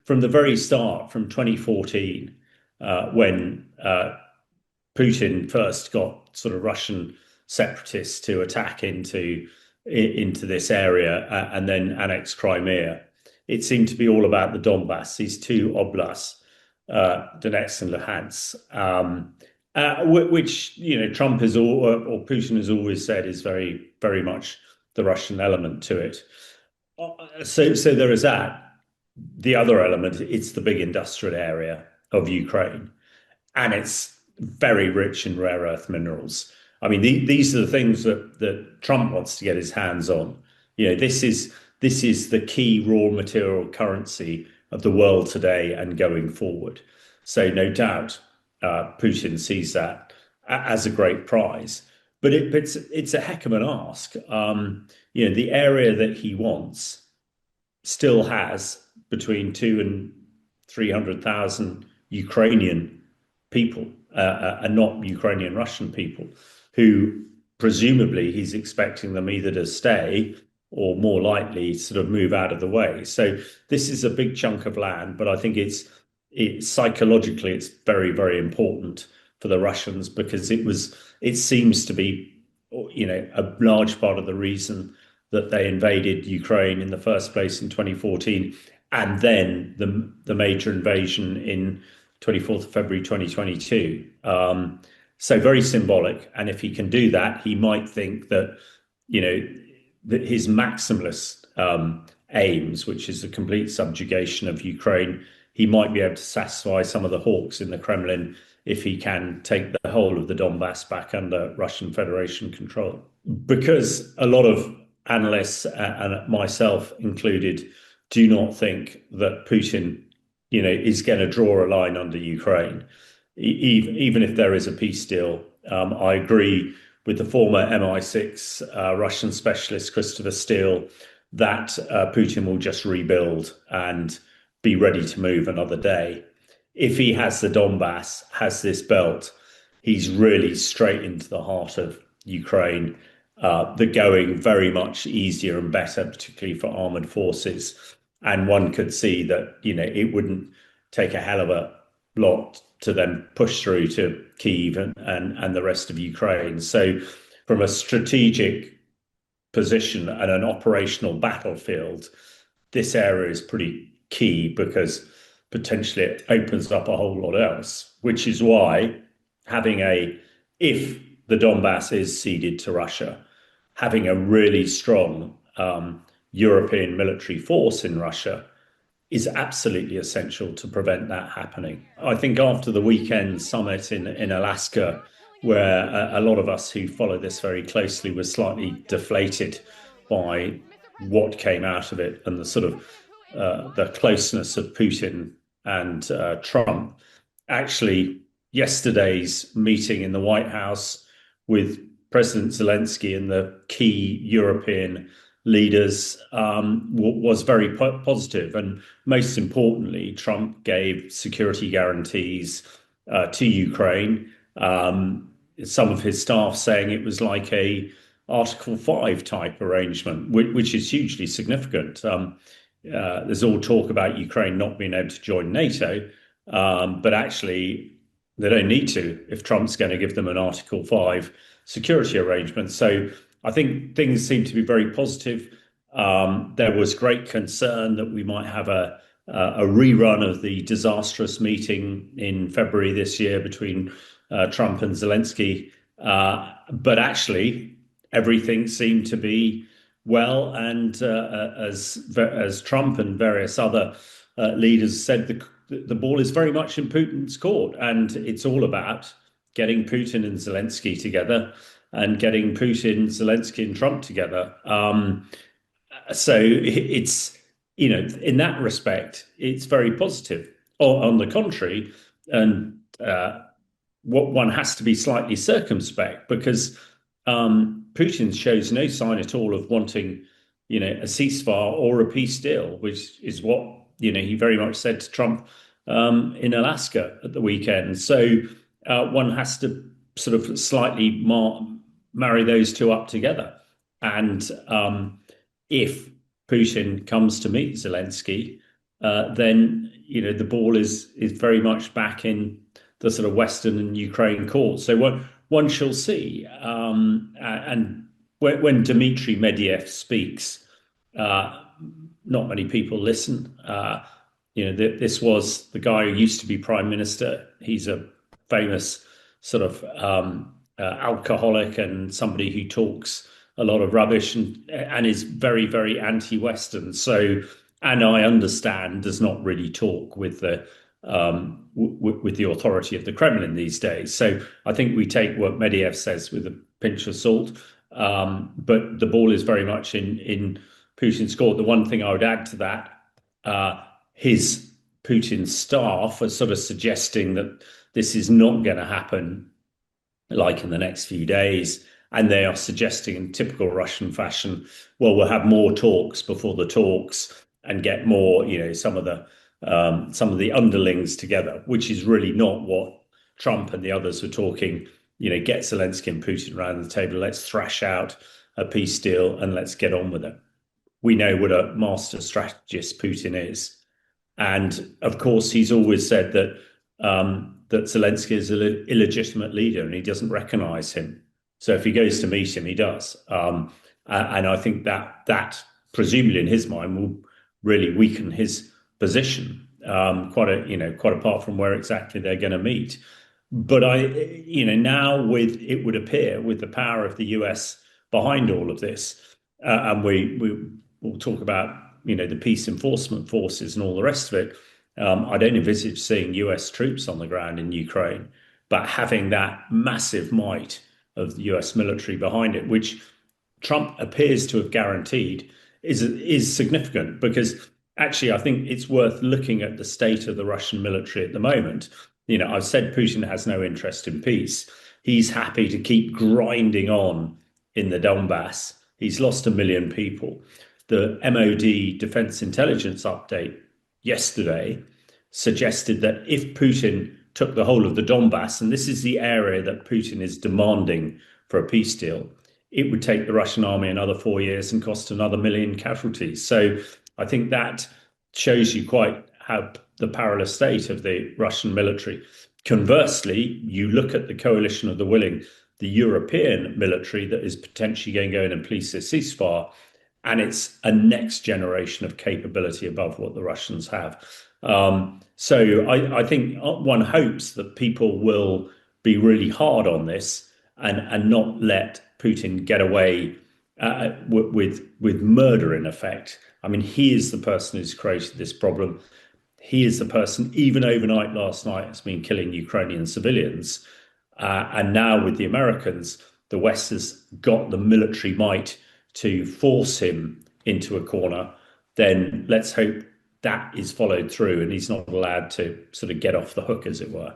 from the very start, from 2014, when Putin first got sort of Russian separatists to attack into this area and then annex Crimea, it seemed to be all about the Donbass, these two oblasts, Donetsk and Luhansk, which Trump is or Putin has always said is very, very much the Russian element to it. So there is that. The other element, it's the big industrial area of Ukraine, and it's very rich in rare earth minerals. I mean, these are the things that Trump wants to get his hands on. This is the key raw material currency of the world today and going forward. So no doubt, Putin sees that as a great prize, but it's a heck of an ask. The area that he wants still has between 200,000 and 300,000 Ukrainian people, and not Ukrainian Russian people, who presumably he's expecting them either to stay or more likely sort of move out of the way. So this is a big chunk of land, but I think it's psychologically it's very, very important for the Russians, because it seems to be a large part of the reason that they invaded Ukraine in the first place in 2014, and then the major invasion in 24th of February 2022. So very symbolic. And if he can do that, he might think that, that his maximalist aims, which is the complete subjugation of Ukraine, he might be able to satisfy some of the hawks in the Kremlin if he can take the whole of the Donbass back under Russian Federation control. Because a lot of analysts, and myself included, do not think that Putin, is going to draw a line under Ukraine, even if there is a peace deal. I agree with the former MI6 Russian specialist Christopher Steele that Putin will just rebuild and be ready to move another day. If he has the Donbass, has this belt, he's really straight into the heart of Ukraine. They're going very much easier and better, particularly for armored forces. And one could see that, it wouldn't take a hell of a lot to then push through to Kyiv and the rest of Ukraine. So from a strategic position and an operational battlefield, this area is pretty key, because potentially it opens up a whole lot else, which is why if the Donbass is ceded to Russia, having a really strong European military force in Russia is absolutely essential to prevent that happening. I think after the weekend summit in Alaska, where a lot of us who follow this very closely were slightly deflated by what came out of it and the sort of the closeness of Putin and Trump. Actually, yesterday's meeting in the White House with President Zelensky and the key European leaders was very positive. And most importantly, Trump gave security guarantees to Ukraine. Some of his staff saying it was like a Article 5 type arrangement, which is hugely significant. There's all talk about Ukraine not being able to join NATO, but actually they don't need to if Trump's going to give them an Article 5 security arrangement. So I think things seem to be very positive. There was great concern that we might have a rerun of the disastrous meeting in February this year between Trump and Zelensky. But actually, everything seemed to be well. And as Trump and various other leaders said, the ball is very much in Putin's court. And it's all about getting Putin and Zelensky together and getting Putin, Zelensky and Trump together. So it's, in that respect, it's very positive. On the contrary, and what one has to be slightly circumspect, because Putin shows no sign at all of wanting, a ceasefire or a peace deal, which is what, he very much said to Trump in Alaska at the weekend. So one has to sort of slightly marry those two up together. And if Putin comes to meet Zelensky, then, the ball is very much back in the sort of Western and Ukraine court. So what one shall see. And when Dmitry Medvedev speaks, uh, not many people listen. This was the guy who used to be prime minister. He's a famous sort of alcoholic and somebody who talks a lot of rubbish and is very, very anti-Western. So, and I understand does not really talk with the with the authority of the Kremlin these days. So I think we take what Medvedev says with a pinch of salt. But the ball is very much in Putin's court. The one thing I would add to that, his Putin's staff are sort of suggesting that this is not going to happen like in the next few days. And they are suggesting in typical Russian fashion, well, we'll have more talks before the talks and get more, some of the underlings together, which is really not what Trump and the others were talking. Get Zelensky and Putin around the table. Let's thrash out a peace deal and let's get on with it. We know what a master strategist Putin is. And of course, he's always said that that Zelensky is an illegitimate leader and he doesn't recognize him. So if he goes to meet him, he does. And I think that presumably in his mind will really weaken his position, quite apart from where exactly they're going to meet. But now it would appear with the power of the US behind all of this, and we'll talk about the peace enforcement forces and all the rest of it. I don't envisage seeing US troops on the ground in Ukraine, but having that massive might of the US military behind it, which Trump appears to have guaranteed, is significant because actually I think it's worth looking at the state of the Russian military at the moment. I've said Putin has no interest in peace. He's happy to keep grinding on in the Donbass. He's lost 1 million people. The MOD Defense Intelligence update yesterday suggested that if Putin took the whole of the Donbass, and this is the area that Putin is demanding for a peace deal, it would take the Russian army another 4 years and cost another 1 million casualties. So I think that shows you quite how the perilous state of the Russian military. Conversely, you look at the coalition of the willing, the European military that is potentially going to go in and police this ceasefire, and it's a next generation of capability above what the Russians have. So I think one hopes that people will be really hard on this and not let Putin get away with murder in effect. I mean, he is the person who's created this problem. He is the person, even overnight last night, has been killing Ukrainian civilians. And now with the Americans, the West has got the military might to force him into a corner. Then let's hope that is followed through and he's not allowed to sort of get off the hook, as it were.